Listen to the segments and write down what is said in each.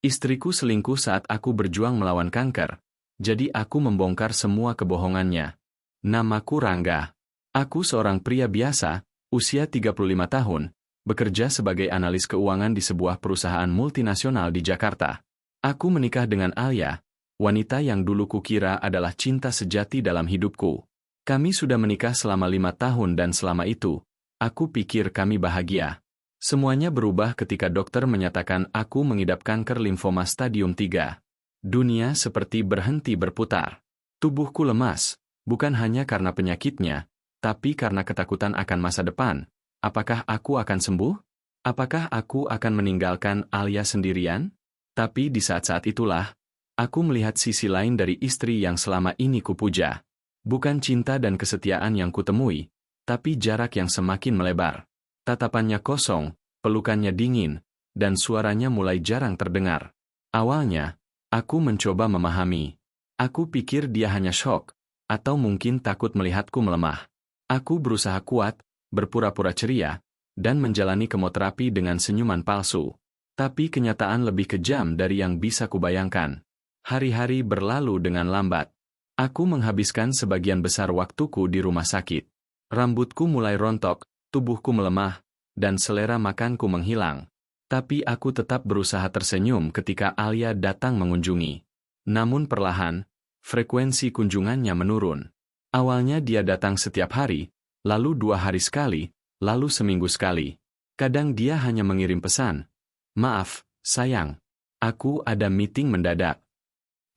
Istriku selingkuh saat aku berjuang melawan kanker, jadi aku membongkar semua kebohongannya. Namaku Rangga. Aku seorang pria biasa, usia 35 tahun, bekerja sebagai analis keuangan di sebuah perusahaan multinasional di Jakarta. Aku menikah dengan Alia, wanita yang dulu kukira adalah cinta sejati dalam hidupku. Kami sudah menikah selama 5 tahun dan selama itu, aku pikir kami bahagia. Semuanya berubah ketika dokter menyatakan aku mengidap kanker limfoma stadium 3. Dunia seperti berhenti berputar. Tubuhku lemas, bukan hanya karena penyakitnya, tapi karena ketakutan akan masa depan. Apakah aku akan sembuh? Apakah aku akan meninggalkan Alia sendirian? Tapi di saat-saat itulah, aku melihat sisi lain dari istri yang selama ini kupuja. Bukan cinta dan kesetiaan yang kutemui, tapi jarak yang semakin melebar. Tatapannya kosong, pelukannya dingin, dan suaranya mulai jarang terdengar. Awalnya, aku mencoba memahami. Aku pikir dia hanya syok, atau mungkin takut melihatku melemah. Aku berusaha kuat, berpura-pura ceria, dan menjalani kemoterapi dengan senyuman palsu. Tapi kenyataan lebih kejam dari yang bisa kubayangkan. Hari-hari berlalu dengan lambat. Aku menghabiskan sebagian besar waktuku di rumah sakit. Rambutku mulai rontok, tubuhku melemah, dan selera makanku menghilang. Tapi aku tetap berusaha tersenyum ketika Alia datang mengunjungi. Namun perlahan, frekuensi kunjungannya menurun. Awalnya dia datang setiap hari, lalu 2 hari sekali, lalu seminggu sekali. Kadang dia hanya mengirim pesan, "Maaf, sayang. Aku ada meeting mendadak."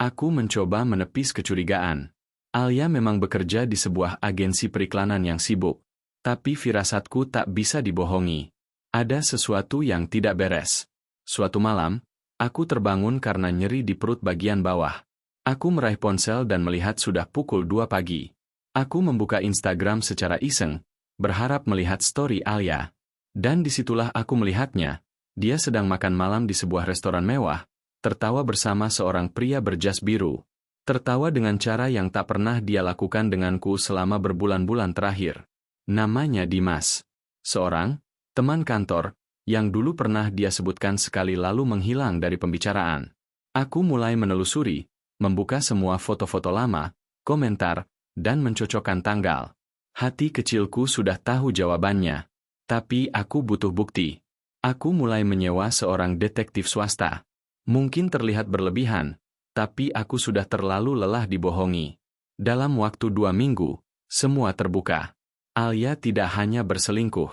Aku mencoba menepis kecurigaan. Alia memang bekerja di sebuah agensi periklanan yang sibuk. Tapi firasatku tak bisa dibohongi. Ada sesuatu yang tidak beres. Suatu malam, aku terbangun karena nyeri di perut bagian bawah. Aku meraih ponsel dan melihat sudah pukul 2 pagi. Aku membuka Instagram secara iseng, berharap melihat story Alia. Dan disitulah aku melihatnya. Dia sedang makan malam di sebuah restoran mewah, tertawa bersama seorang pria berjas biru. Tertawa dengan cara yang tak pernah dia lakukan denganku selama berbulan-bulan terakhir. Namanya Dimas. Seorang teman kantor, yang dulu pernah dia sebutkan sekali lalu menghilang dari pembicaraan. Aku mulai menelusuri, membuka semua foto-foto lama, komentar, dan mencocokkan tanggal. Hati kecilku sudah tahu jawabannya. Tapi aku butuh bukti. Aku mulai menyewa seorang detektif swasta. Mungkin terlihat berlebihan, tapi aku sudah terlalu lelah dibohongi. Dalam waktu 2 minggu, semua terbuka. Alia tidak hanya berselingkuh.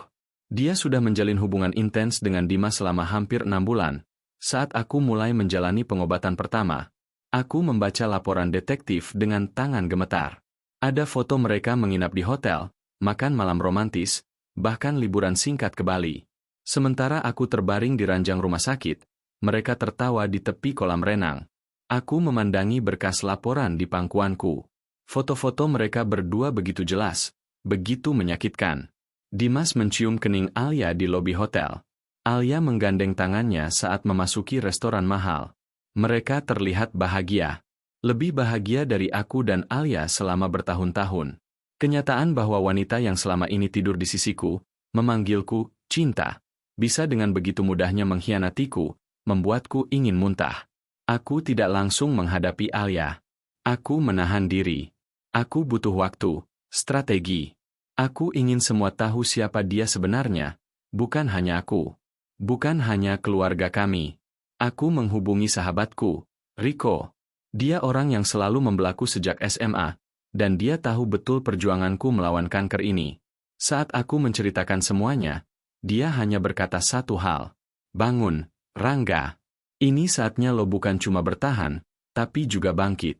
Dia sudah menjalin hubungan intens dengan Dimas selama hampir 6 bulan. Saat aku mulai menjalani pengobatan pertama, aku membaca laporan detektif dengan tangan gemetar. Ada foto mereka menginap di hotel, makan malam romantis, bahkan liburan singkat ke Bali. Sementara aku terbaring di ranjang rumah sakit, mereka tertawa di tepi kolam renang. Aku memandangi berkas laporan di pangkuanku. Foto-foto mereka berdua begitu jelas, begitu menyakitkan. Dimas mencium kening Alia di lobi hotel. Alia menggandeng tangannya saat memasuki restoran mahal. Mereka terlihat bahagia. Lebih bahagia dari aku dan Alia selama bertahun-tahun. Kenyataan bahwa wanita yang selama ini tidur di sisiku, memanggilku cinta, bisa dengan begitu mudahnya mengkhianatiku, membuatku ingin muntah. Aku tidak langsung menghadapi Alia. Aku menahan diri. Aku butuh waktu, strategi. Aku ingin semua tahu siapa dia sebenarnya, bukan hanya aku. Bukan hanya keluarga kami. Aku menghubungi sahabatku, Rico. Dia orang yang selalu membelaku sejak SMA, dan dia tahu betul perjuanganku melawan kanker ini. Saat aku menceritakan semuanya, dia hanya berkata satu hal. "Bangun, Rangga. Ini saatnya lo bukan cuma bertahan, tapi juga bangkit."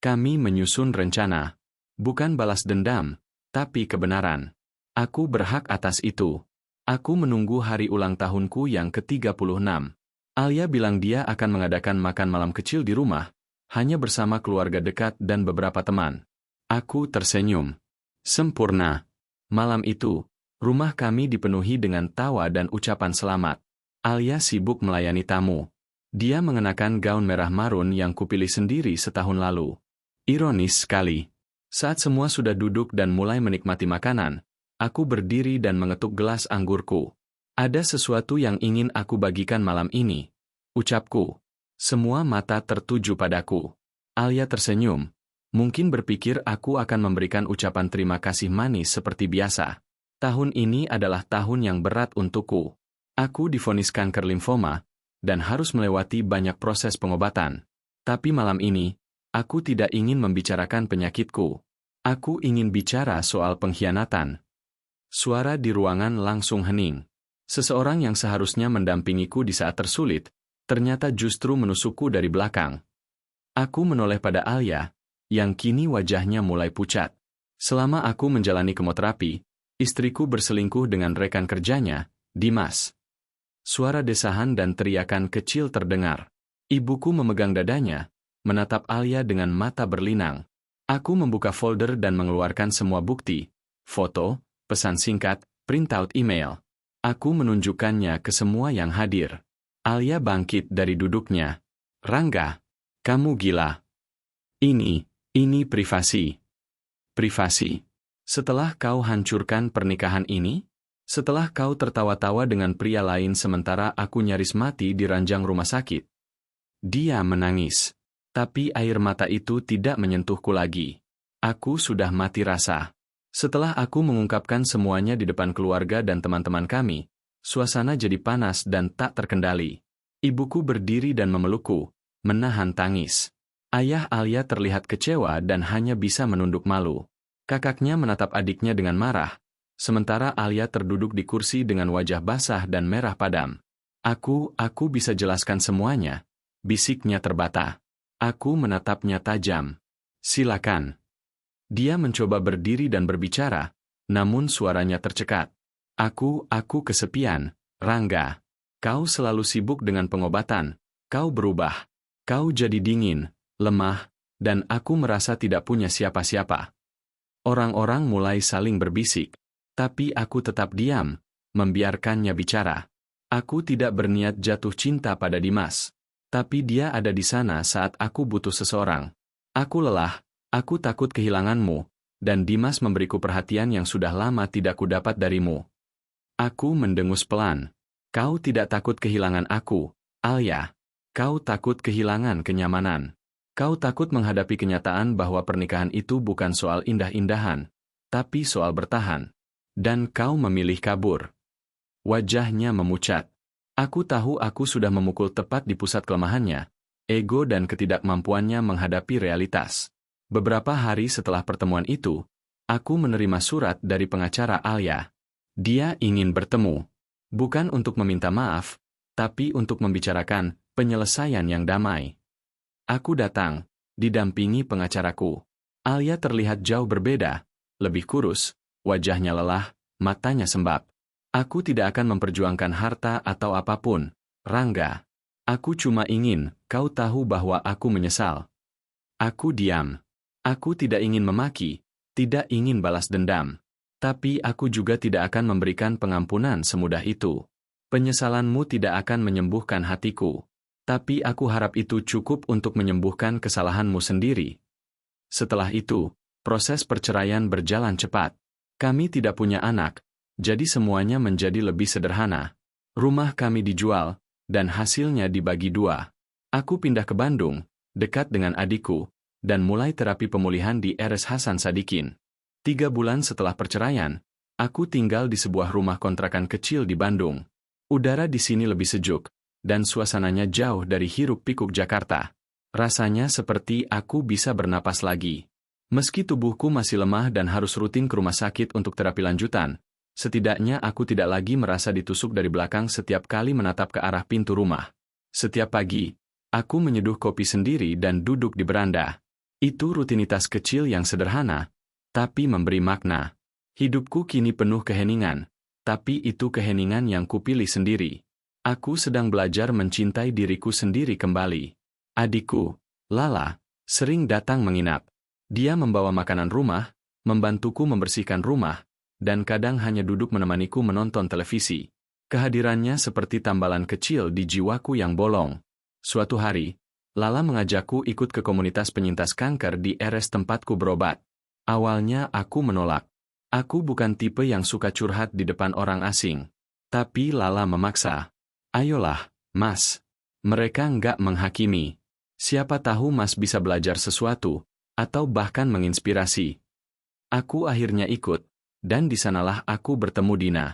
Kami menyusun rencana. Bukan balas dendam, tapi kebenaran. Aku berhak atas itu. Aku menunggu hari ulang tahunku yang ke-36. Alia bilang dia akan mengadakan makan malam kecil di rumah, hanya bersama keluarga dekat dan beberapa teman. Aku tersenyum. Sempurna. Malam itu, rumah kami dipenuhi dengan tawa dan ucapan selamat. Alia sibuk melayani tamu. Dia mengenakan gaun merah marun yang kupilih sendiri setahun lalu. Ironis sekali. Saat semua sudah duduk dan mulai menikmati makanan, aku berdiri dan mengetuk gelas anggurku. Ada sesuatu yang ingin aku bagikan malam ini. Ucapku. Semua mata tertuju padaku. Alia tersenyum. Mungkin berpikir aku akan memberikan ucapan terima kasih manis seperti biasa. Tahun ini adalah tahun yang berat untukku. Aku divonis kanker limfoma, dan harus melewati banyak proses pengobatan. Tapi malam ini, aku tidak ingin membicarakan penyakitku. Aku ingin bicara soal pengkhianatan. Suara di ruangan langsung hening. Seseorang yang seharusnya mendampingiku di saat tersulit, ternyata justru menusukku dari belakang. Aku menoleh pada Alia, yang kini wajahnya mulai pucat. Selama aku menjalani kemoterapi, istriku berselingkuh dengan rekan kerjanya, Dimas. Suara desahan dan teriakan kecil terdengar. Ibuku memegang dadanya, menatap Alia dengan mata berlinang. Aku membuka folder dan mengeluarkan semua bukti, foto, pesan singkat, printout email. Aku menunjukkannya ke semua yang hadir. Alia bangkit dari duduknya. Rangga, kamu gila. Ini privasi. Privasi. Setelah kau hancurkan pernikahan ini? Setelah kau tertawa-tawa dengan pria lain sementara aku nyaris mati di ranjang rumah sakit? Dia menangis. Tapi air mata itu tidak menyentuhku lagi. Aku sudah mati rasa. Setelah aku mengungkapkan semuanya di depan keluarga dan teman-teman kami, suasana jadi panas dan tak terkendali. Ibuku berdiri dan memelukku, menahan tangis. Ayah Alia terlihat kecewa dan hanya bisa menunduk malu. Kakaknya menatap adiknya dengan marah, sementara Alia terduduk di kursi dengan wajah basah dan merah padam. Aku bisa jelaskan semuanya, bisiknya terbata. Aku menatapnya tajam. Silakan. Dia mencoba berdiri dan berbicara, namun suaranya tercekat. Aku kesepian, Rangga. Kau selalu sibuk dengan pengobatan, kau berubah. Kau jadi dingin, lemah, dan aku merasa tidak punya siapa-siapa. Orang-orang mulai saling berbisik, tapi aku tetap diam, membiarkannya bicara. Aku tidak berniat jatuh cinta pada Dimas, tapi dia ada di sana saat aku butuh seseorang. Aku lelah, aku takut kehilanganmu, dan Dimas memberiku perhatian yang sudah lama tidak kudapat darimu. Aku mendengus pelan. Kau tidak takut kehilangan aku, Alia. Kau takut kehilangan kenyamanan. Kau takut menghadapi kenyataan bahwa pernikahan itu bukan soal indah-indahan, tapi soal bertahan. Dan kau memilih kabur. Wajahnya memucat. Aku tahu aku sudah memukul tepat di pusat kelemahannya, ego dan ketidakmampuannya menghadapi realitas. Beberapa hari setelah pertemuan itu, aku menerima surat dari pengacara Alia. Dia ingin bertemu, bukan untuk meminta maaf, tapi untuk membicarakan penyelesaian yang damai. Aku datang, didampingi pengacaraku. Alia terlihat jauh berbeda, lebih kurus, wajahnya lelah, matanya sembab. Aku tidak akan memperjuangkan harta atau apapun, Rangga. Aku cuma ingin kau tahu bahwa aku menyesal. Aku diam. Aku tidak ingin memaki, tidak ingin balas dendam. Tapi aku juga tidak akan memberikan pengampunan semudah itu. Penyesalanmu tidak akan menyembuhkan hatiku. Tapi aku harap itu cukup untuk menyembuhkan kesalahanmu sendiri. Setelah itu, proses perceraian berjalan cepat. Kami tidak punya anak, jadi semuanya menjadi lebih sederhana. Rumah kami dijual, dan hasilnya dibagi dua. Aku pindah ke Bandung, dekat dengan adikku, dan mulai terapi pemulihan di RS Hasan Sadikin. 3 bulan setelah perceraian, aku tinggal di sebuah rumah kontrakan kecil di Bandung. Udara di sini lebih sejuk, dan suasananya jauh dari hiruk-pikuk Jakarta. Rasanya seperti aku bisa bernapas lagi. Meski tubuhku masih lemah dan harus rutin ke rumah sakit untuk terapi lanjutan, setidaknya aku tidak lagi merasa ditusuk dari belakang setiap kali menatap ke arah pintu rumah. Setiap pagi, aku menyeduh kopi sendiri dan duduk di beranda. Itu rutinitas kecil yang sederhana, tapi memberi makna. Hidupku kini penuh keheningan, tapi itu keheningan yang kupilih sendiri. Aku sedang belajar mencintai diriku sendiri kembali. Adikku, Lala, sering datang menginap. Dia membawa makanan rumah, membantuku membersihkan rumah, dan kadang hanya duduk menemaniku menonton televisi. Kehadirannya seperti tambalan kecil di jiwaku yang bolong. Suatu hari, Lala mengajakku ikut ke komunitas penyintas kanker di RS tempatku berobat. Awalnya aku menolak. Aku bukan tipe yang suka curhat di depan orang asing. Tapi Lala memaksa. Ayolah, Mas. Mereka nggak menghakimi. Siapa tahu Mas bisa belajar sesuatu, atau bahkan menginspirasi. Aku akhirnya ikut, dan di sanalah aku bertemu Dina.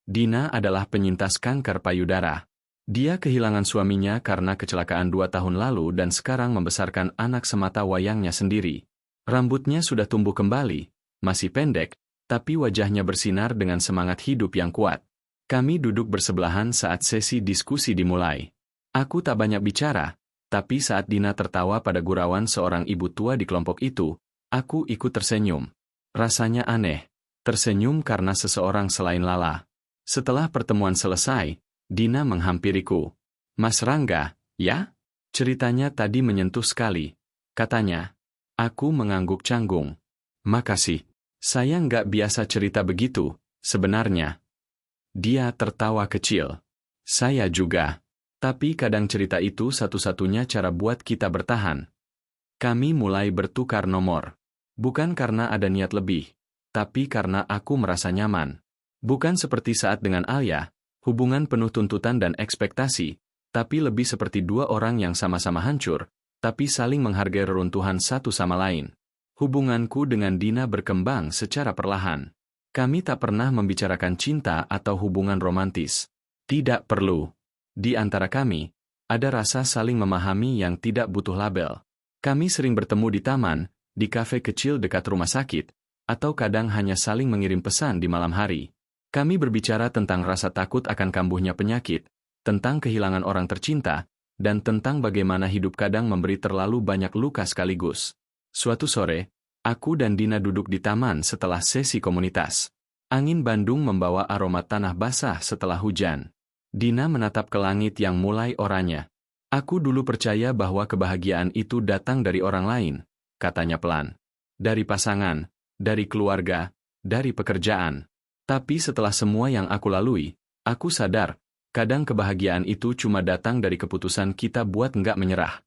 Dina adalah penyintas kanker payudara. Dia kehilangan suaminya karena kecelakaan 2 tahun lalu dan sekarang membesarkan anak semata wayangnya sendiri. Rambutnya sudah tumbuh kembali, masih pendek, tapi wajahnya bersinar dengan semangat hidup yang kuat. Kami duduk bersebelahan saat sesi diskusi dimulai. Aku tak banyak bicara, tapi saat Dina tertawa pada gurauan seorang ibu tua di kelompok itu, aku ikut tersenyum. Rasanya aneh, tersenyum karena seseorang selain Lala. Setelah pertemuan selesai, Dina menghampiriku. Mas Rangga, ya? Ceritanya tadi menyentuh sekali. Katanya. Aku mengangguk canggung. Makasih. Saya nggak biasa cerita begitu, sebenarnya. Dia tertawa kecil. Saya juga. Tapi kadang cerita itu satu-satunya cara buat kita bertahan. Kami mulai bertukar nomor. Bukan karena ada niat lebih, tapi karena aku merasa nyaman. Bukan seperti saat dengan Alia, hubungan penuh tuntutan dan ekspektasi, tapi lebih seperti dua orang yang sama-sama hancur, tapi saling menghargai reruntuhan satu sama lain. Hubunganku dengan Dina berkembang secara perlahan. Kami tak pernah membicarakan cinta atau hubungan romantis. Tidak perlu. Di antara kami, ada rasa saling memahami yang tidak butuh label. Kami sering bertemu di taman, di kafe kecil dekat rumah sakit, atau kadang hanya saling mengirim pesan di malam hari. Kami berbicara tentang rasa takut akan kambuhnya penyakit, tentang kehilangan orang tercinta, dan tentang bagaimana hidup kadang memberi terlalu banyak luka sekaligus. Suatu sore, aku dan Dina duduk di taman setelah sesi komunitas. Angin Bandung membawa aroma tanah basah setelah hujan. Dina menatap ke langit yang mulai oranye. Aku dulu percaya bahwa kebahagiaan itu datang dari orang lain, katanya pelan. Dari pasangan, dari keluarga, dari pekerjaan. Tapi setelah semua yang aku lalui, aku sadar, kadang kebahagiaan itu cuma datang dari keputusan kita buat nggak menyerah.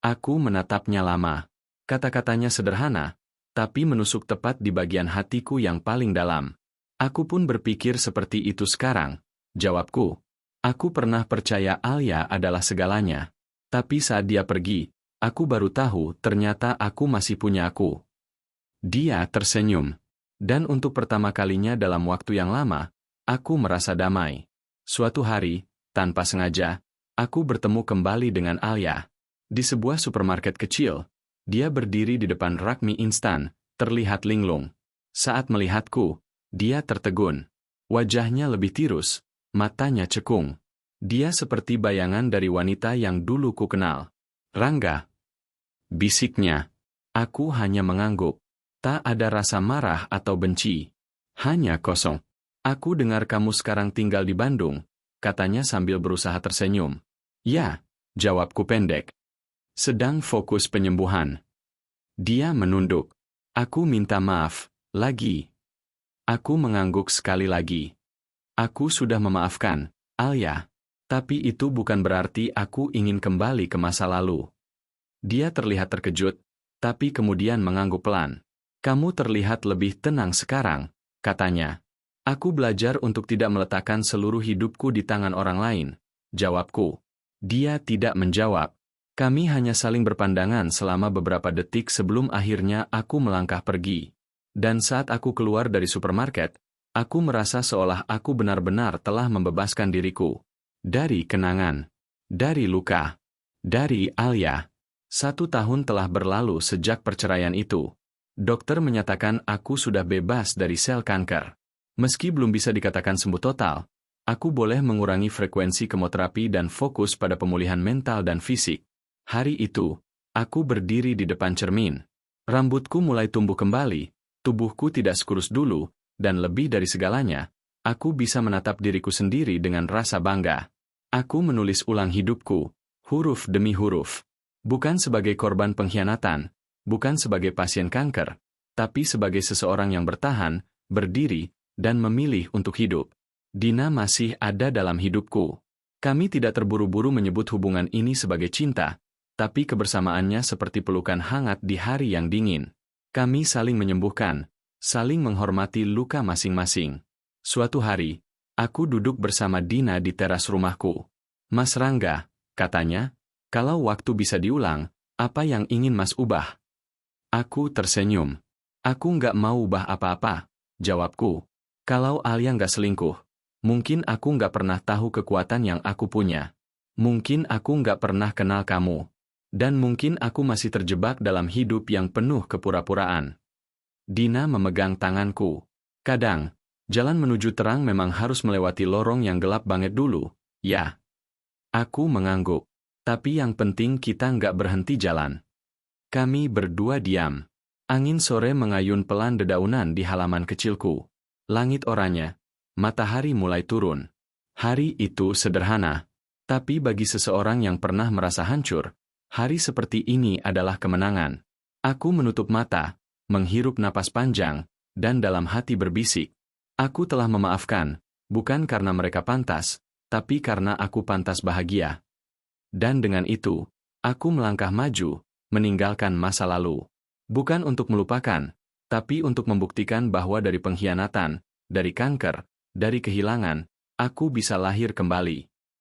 Aku menatapnya lama. Kata-katanya sederhana, tapi menusuk tepat di bagian hatiku yang paling dalam. Aku pun berpikir seperti itu sekarang, jawabku. Aku pernah percaya Alia adalah segalanya. Tapi saat dia pergi, aku baru tahu ternyata aku masih punya aku. Dia tersenyum. Dan untuk pertama kalinya dalam waktu yang lama, aku merasa damai. Suatu hari, tanpa sengaja, aku bertemu kembali dengan Alia. Di sebuah supermarket kecil, dia berdiri di depan rak mie instan, terlihat linglung. Saat melihatku, dia tertegun. Wajahnya lebih tirus, matanya cekung. Dia seperti bayangan dari wanita yang dulu ku kenal. Rangga, bisiknya. Aku hanya mengangguk. Tak ada rasa marah atau benci. Hanya kosong. Aku dengar kamu sekarang tinggal di Bandung, katanya sambil berusaha tersenyum. Ya, jawabku pendek. Sedang fokus penyembuhan. Dia menunduk. Aku minta maaf, lagi. Aku mengangguk sekali lagi. Aku sudah memaafkan, Alia. Tapi itu bukan berarti aku ingin kembali ke masa lalu. Dia terlihat terkejut, tapi kemudian mengangguk pelan. Kamu terlihat lebih tenang sekarang, katanya. Aku belajar untuk tidak meletakkan seluruh hidupku di tangan orang lain, jawabku. Dia tidak menjawab. Kami hanya saling berpandangan selama beberapa detik sebelum akhirnya aku melangkah pergi. Dan saat aku keluar dari supermarket, aku merasa seolah aku benar-benar telah membebaskan diriku. Dari kenangan. Dari luka. Dari Alia. 1 tahun telah berlalu sejak perceraian itu. Dokter menyatakan aku sudah bebas dari sel kanker. Meski belum bisa dikatakan sembuh total, aku boleh mengurangi frekuensi kemoterapi dan fokus pada pemulihan mental dan fisik. Hari itu, aku berdiri di depan cermin. Rambutku mulai tumbuh kembali, tubuhku tidak sekurus dulu, dan lebih dari segalanya, aku bisa menatap diriku sendiri dengan rasa bangga. Aku menulis ulang hidupku, huruf demi huruf. Bukan sebagai korban pengkhianatan, bukan sebagai pasien kanker, tapi sebagai seseorang yang bertahan, berdiri, dan memilih untuk hidup. Dina masih ada dalam hidupku. Kami tidak terburu-buru menyebut hubungan ini sebagai cinta, tapi kebersamaannya seperti pelukan hangat di hari yang dingin. Kami saling menyembuhkan, saling menghormati luka masing-masing. Suatu hari, aku duduk bersama Dina di teras rumahku. Mas Rangga, Katanya, kalau waktu bisa diulang, apa yang ingin Mas ubah? Aku tersenyum. Aku nggak mau ubah apa-apa, jawabku. Kalau Alia nggak selingkuh, mungkin aku nggak pernah tahu kekuatan yang aku punya. Mungkin aku nggak pernah kenal kamu. Dan mungkin aku masih terjebak dalam hidup yang penuh kepura-puraan. Dina memegang tanganku. Kadang, jalan menuju terang memang harus melewati lorong yang gelap banget dulu, ya. Aku mengangguk. Tapi yang penting kita nggak berhenti jalan. Kami berdua diam. Angin sore mengayun pelan dedaunan di halaman kecilku. Langit oranye. Matahari mulai turun. Hari itu sederhana. Tapi bagi seseorang yang pernah merasa hancur, hari seperti ini adalah kemenangan. Aku menutup mata, menghirup napas panjang, dan dalam hati berbisik. Aku telah memaafkan, bukan karena mereka pantas, tapi karena aku pantas bahagia. Dan dengan itu, aku melangkah maju, meninggalkan masa lalu. Bukan untuk melupakan, tapi untuk membuktikan bahwa dari pengkhianatan, dari kanker, dari kehilangan, aku bisa lahir kembali.